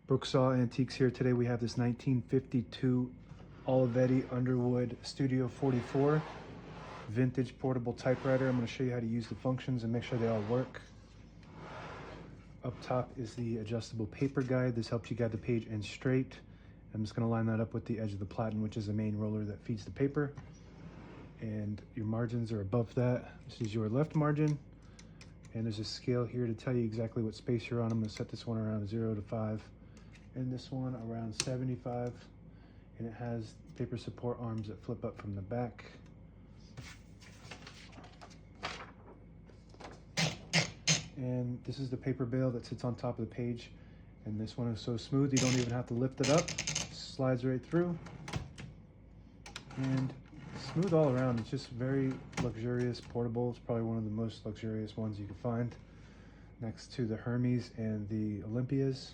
Brooksaw Antiques here. Today we have this 1952 Olivetti Underwood Studio 44 vintage portable typewriter. I'm going to show you how to use the functions and make sure they all work. Up top is the adjustable paper guide. This helps you guide the page in straight. I'm just going to line that up with the edge of the platen, which is the main roller that feeds the paper. And your margins are above that. This is your left margin. And there's a scale here to tell you exactly what space you're on. I'm going to set this one around 0 to 5. And this one around 75. And it has paper support arms that flip up from the back. And this is the paper bail that sits on top of the page. And this one is so smooth you don't even have to lift it up. It slides right through. And smooth all around. It's just very luxurious, portable. It's probably one of the most luxurious ones you can find, next to the Hermes and the Olympias.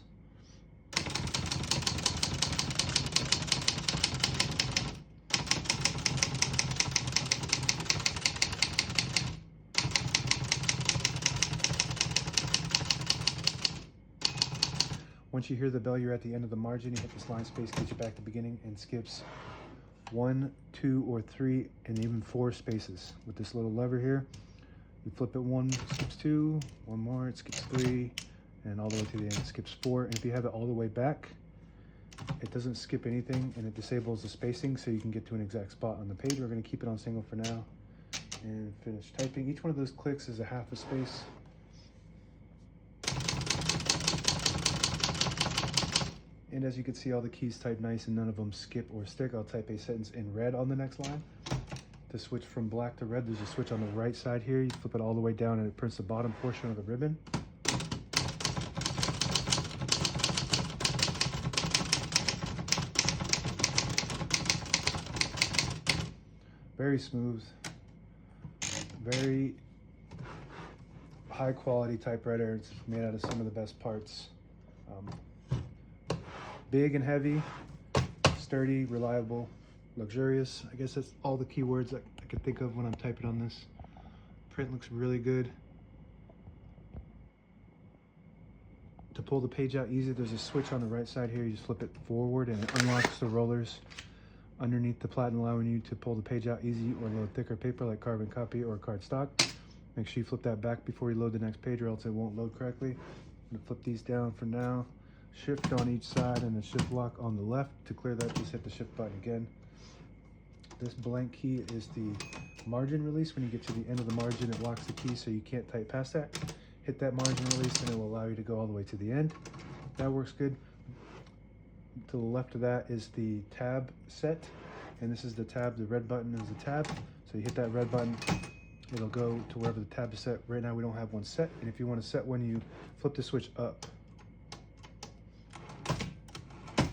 Once you hear the bell, you're at the end of the margin. You hit this line space, gets you back to the beginning, and skips 1, 2, or 3, and even 4 spaces. With this little lever here, you flip it 1, it skips 2, 1 more, it skips 3, and all the way to the end, it skips 4. And if you have it all the way back, it doesn't skip anything, and it disables the spacing so you can get to an exact spot on the page. We're going to keep it on single for now and finish typing. Each one of those clicks is a half a space. And as you can see, all the keys type nice and none of them skip or stick. I'll type a sentence in red on the next line. To switch from black to red, there's a switch on the right side here. You flip it all the way down and it prints the bottom portion of the ribbon. Very smooth, very high quality typewriter. It's made out of some of the best parts. Big and heavy, sturdy, reliable, luxurious. I guess that's all the keywords that I can think of when I'm typing on this. Print looks really good. To pull the page out easy, there's a switch on the right side here. You just flip it forward and it unlocks the rollers underneath the platen, allowing you to pull the page out easy or load thicker paper like carbon copy or cardstock. Make sure you flip that back before you load the next page or else it won't load correctly. I'm gonna flip these down for now. Shift on each side and the shift lock on the left. To clear that, just hit the shift button again. This blank key is the margin release. When you get to the end of the margin, it locks the key so you can't type past that. Hit that margin release and it will allow you to go all the way to the end. That works good. To the left of that is the tab set, and this is the tab. The red button is the tab, so you hit that red button, it'll go to wherever the tab is set. Right now we don't have one set, and if you want to set one, you flip the switch up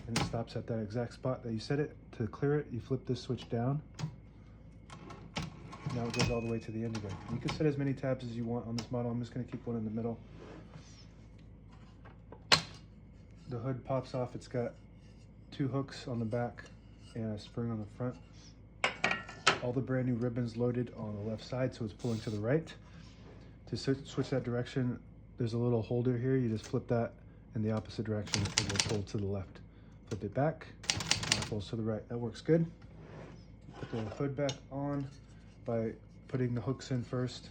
and it stops at that exact spot that you set it. To clear it, you flip this switch down. Now it goes all the way to the end again. You can set as many tabs as you want on this model. I'm just going to keep one in the middle. The hood pops off. It's got 2 hooks on the back and a spring on the front. All the brand new ribbons loaded on the left side, so it's pulling to the right. To switch that direction, there's a little holder here. You just flip that in the opposite direction and it will pull to the left. Flip it back, and it pulls to the right. That works good. Put the hood back on by putting the hooks in first,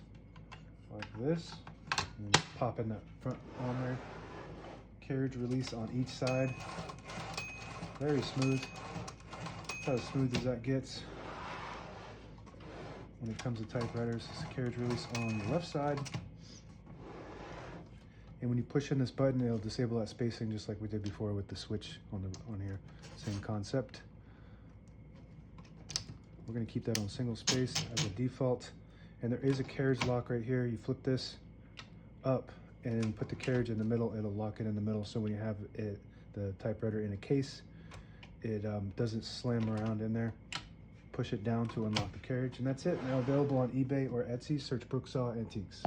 like this, and then popping that front on there. Carriage release on each side. Very smooth. That's about as smooth as that gets when it comes to typewriters. It's a carriage release on the left side. And when you push in this button, it'll disable that spacing just like we did before with the switch on here. Same concept. We're going to keep that on single space as a default. And there is a carriage lock right here. You flip this up and put the carriage in the middle. It'll lock it in the middle, so when you have the typewriter in a case, it doesn't slam around in there. Push it down to unlock the carriage, and that's it. Now available on eBay or Etsy. Search Brooksaw Antiques.